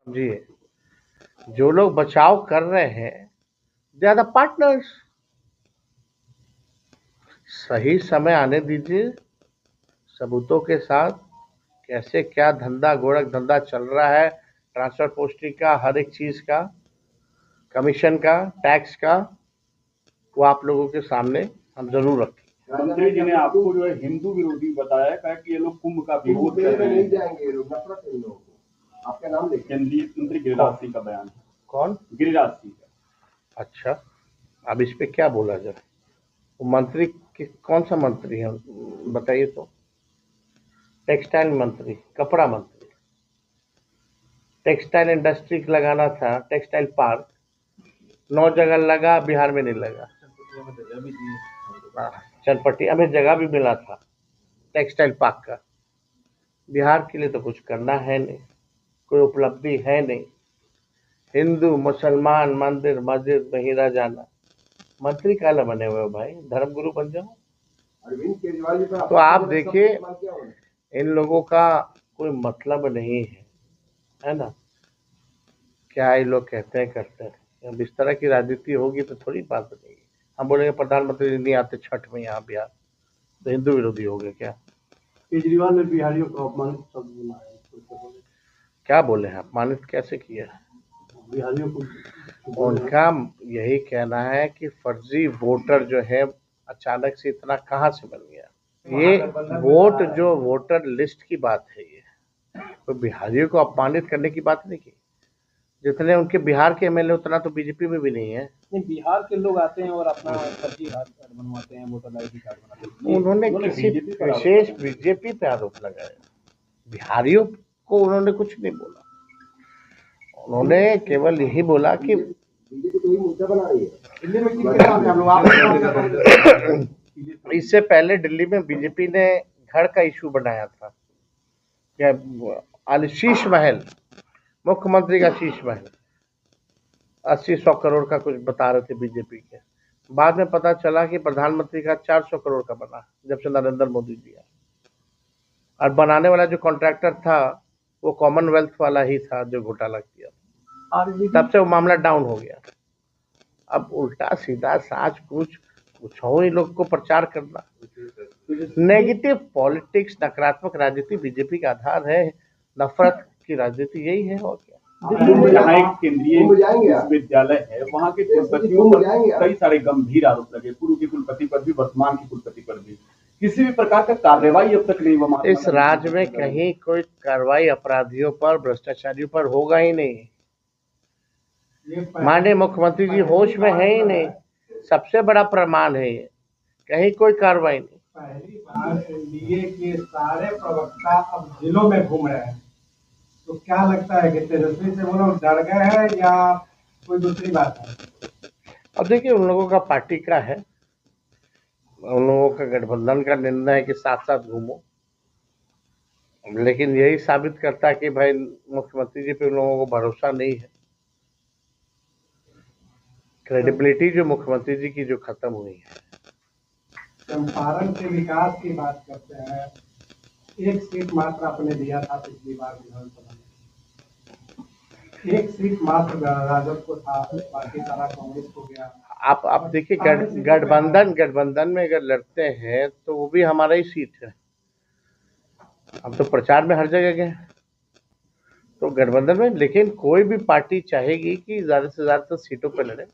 जी, जो लोग बचाव कर रहे हैं दे आर द पार्टनर्स। सही समय आने दीजिए, सबूतों के साथ कैसे क्या धंधा गोरख धंधा चल रहा है, ट्रांसफर पोस्टिंग का, हर एक चीज का, कमीशन का, टैक्स का, वो आप लोगों के सामने हम जरूर रखें। मंत्री जी ने आपको जो है हिंदू विरोधी बताया, कहा कि ये लोग कुंभ का विरोध कर रहे हैं, नहीं जाएंगे लोग, नफरत है इन लोगों को। आपका नाम लेके केंद्रीय मंत्री गिरिराज सिंह का बयान। कौन? गिरिराज सिंह का। अच्छा, अब इस पे क्या बोला जाए? वो मंत्री कौन सा मंत्री है बताइए तो? टेक्सटाइल मंत्री, कपड़ा मंत्री। टेक्सटाइल इंडस्ट्री लगाना था, टेक्सटाइल पार्क 9 जगह लगा, बिहार में नहीं लगा। चनपटिया में जगह भी मिला था टेक्सटाइल पार्क का। बिहार के लिए तो कुछ करना है नहीं, कोई उपलब्धि है नहीं। हिंदू मुसलमान मंदिर मस्जिद में हीरा जाना, मंत्री काला बने हुए हो भाई, धर्मगुरु बन जाओ। अरविंद केजरीवाल तो आप देखिए, इन लोगों का कोई मतलब नहीं है ना? क्या ये लोग कहते हैं करते हैं। अब इस तरह की राजनीति होगी तो थोड़ी बात बनेगी। हम बोलेंगे प्रधानमंत्री नहीं आते छठ में यहाँ बिहार, तो हिंदू विरोधी हो गए क्या? केजरीवाल ने बिहारियों को अपमानित शब्द बोला है। क्या बोले हैं? अपमानित कैसे किया है? बिहारियों को उनका यही कहना है कि फर्जी वोटर जो है अचानक से इतना कहाँ से बन गया। ये वोट जो वोटर लिस्ट की बात है, ये तो बिहारियों को अपमानित करने की बात नहीं की। जितने उनके बिहार के एमएलए उतना तो बीजेपी में भी नहीं है। नहीं, बिहार के लोग आते हैं और अपना फर्जी कार्ड बनवाते हैं, वोटर आईडी कार्ड बनाते हैं। उन्होंने किसी विशेष बीजेपी पे आरोप लगाया, बिहारियों को उन्होंने कुछ नहीं बोला। उन्होंने केवल यही बोला कि इससे पहले दिल्ली में बीजेपी ने घर का इशू बनाया था, क्या शीश महल, मुख्यमंत्री का शीश महल 80-100 करोड़ का कुछ बता रहे थे बीजेपी के। बाद में पता चला कि प्रधानमंत्री का 400 करोड़ का बना, जब से नरेंद्र मोदी जी आए। और बनाने वाला जो कॉन्ट्रैक्टर था वो कॉमनवेल्थ वाला ही था जो घोटाला किया, तब से वो मामला डाउन हो गया। अब उल्टा सीधा साच कुछ हो ही लोग को प्रचार करना, नेगेटिव पॉलिटिक्स, नकारात्मक राजनीति बीजेपी का आधार है। नफरत की राजनीति यही है और क्या। जहाँ एक केंद्रीय विश्वविद्यालय है, वहाँ के कुलपतियों पर कई सारे गंभीर आरोप लगे, पूर्व के कुलपति पर भी, वर्तमान के कुलपति पर भी। किसी भी प्रकार का कार्रवाई अब तक नहीं हुआ। इस राज्य में कहीं कोई कार्रवाई अपराधियों पर, भ्रष्टाचारियों पर होगा ही नहीं। माननीय मुख्यमंत्री जी होश में है ही नहीं, सबसे बड़ा प्रमाण है ये। कहीं कोई कार्रवाई नहीं। पहली बार एनडीए के सारे प्रवक्ता अब जिलों में घूम रहे हैं, तो क्या लगता है कि तेजस्वी से वो लोग डर गए हैं या कोई दूसरी बात है? अब देखिए, उन लोगों का पार्टी का है, उन लोगों का गठबंधन का निर्णय है कि साथ साथ घूमो, लेकिन यही साबित करता है कि भाई मुख्यमंत्री जी पे उन लोगों को भरोसा नहीं है। क्रेडिबिलिटी जो मुख्यमंत्री जी की जो खत्म हुई है। चंपारण के विकास की बात करते हैं, एक सीट मात्र आपने दिया था पिछली बार विधानसभा में, एक सीट मात्र राजद को था, बाकी सारा कांग्रेस को गया। आप देखिए, गठबंधन में अगर लड़ते हैं तो वो भी हमारा ही सीट है। हम तो प्रचार में हर जगह गए, तो गठबंधन में, लेकिन कोई भी पार्टी चाहेगी कि ज्यादा से ज्यादा सीटों पर लड़े,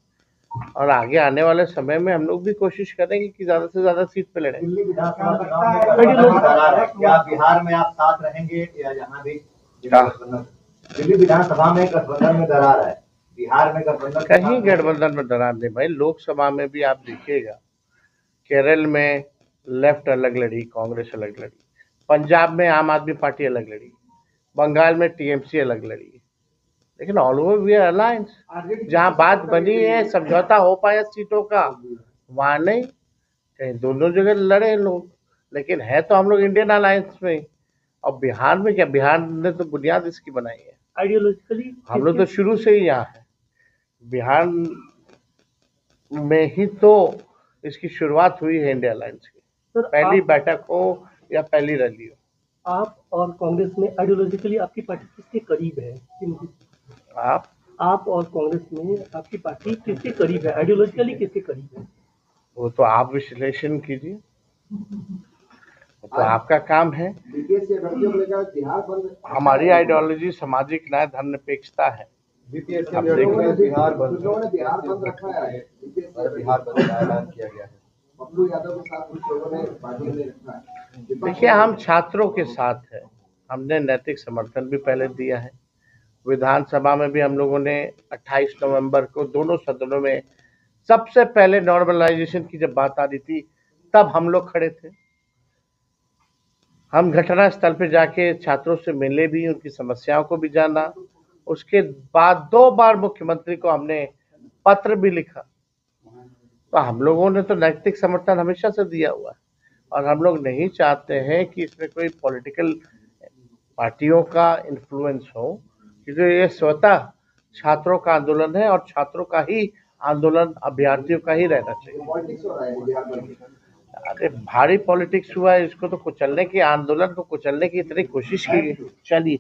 और आगे आने वाले समय में हम लोग भी कोशिश करेंगे कि ज्यादा से ज्यादा सीट पे लड़े। दिल्ली विधानसभा चुनाव में क्या बिहार में आप साथ रहेंगे या यहाँ भी? दिल्ली विधानसभा में गठबंधन में दरार है, बिहार में गठबंधन, कहीं गठबंधन में दरार नहीं भाई। लोकसभा में भी आप देखिएगा, केरल में लेफ्ट अलग लड़ी, कांग्रेस अलग लड़ी, पंजाब में आम आदमी पार्टी अलग लड़ी, बंगाल में टीएमसी अलग लड़ी, लेकिन all over we are alliance. जहाँ बात बनी है, समझौता हो पाया सीटों का, वहां नहीं। कहीं दोनों जगह लड़े लोग, लेकिन है तो हम लोग इंडियन अलायंस में। और बिहार में क्या, बिहार ने तो बुनियाद इसकी बनाई है। आइडियोलॉजिकली हम लोग तो शुरू से ही यहाँ है, बिहार में ही तो इसकी शुरुआत हुई है इंडिया अलायंस की। पहली बैठक हो या पहली रैली हो। आप और कांग्रेस में आइडियोलॉजिकली आपकी पार्टी किसके करीब है? आप और कांग्रेस में आपकी पार्टी किसके करीब है, आइडियोलॉजिकली किसके करीब है? वो तो आप विश्लेषण कीजिए, वो तो आपका काम है। हमारी आइडियोलॉजी सामाजिक न्याय धर्मनिरपेक्षता है। बीपीएससी में बिहार बंद रखा है, बिहार बंद का ऐलान किया गया है। पप्पू यादव के साथ कुछ लोगों ने पार्टी में रखा है। देखिए, हम छात्रों के साथ है। हमने नैतिक समर्थन भी पहले दिया है। विधानसभा में भी हम लोगों ने 28 नवंबर को दोनों सदनों में सबसे पहले नॉर्मलाइजेशन की जब बात आ रही थी तब हम लोग खड़े थे। हम घटना स्थल पे जाके छात्रों से मिले भी, उनकी समस्याओं को भी जाना। उसके बाद 2 बार मुख्यमंत्री को हमने पत्र भी लिखा। तो हम लोगों ने तो नैतिक समर्थन हमेशा से दिया हुआ है और हम लोग नहीं चाहते हैं कि इसमें कोई पॉलिटिकल पार्टियों का इन्फ्लुएंस हो, क्योंकि ये स्वतः छात्रों का आंदोलन है और छात्रों का ही आंदोलन अभ्यर्थियों का ही रहना चाहिए। अरे भारी पॉलिटिक्स हुआ है, इसको तो कुचलने की, आंदोलन को कुचलने की इतनी कोशिश की गई। चलिए,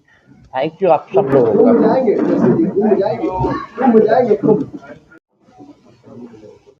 थैंक यू आप सब लोगों का।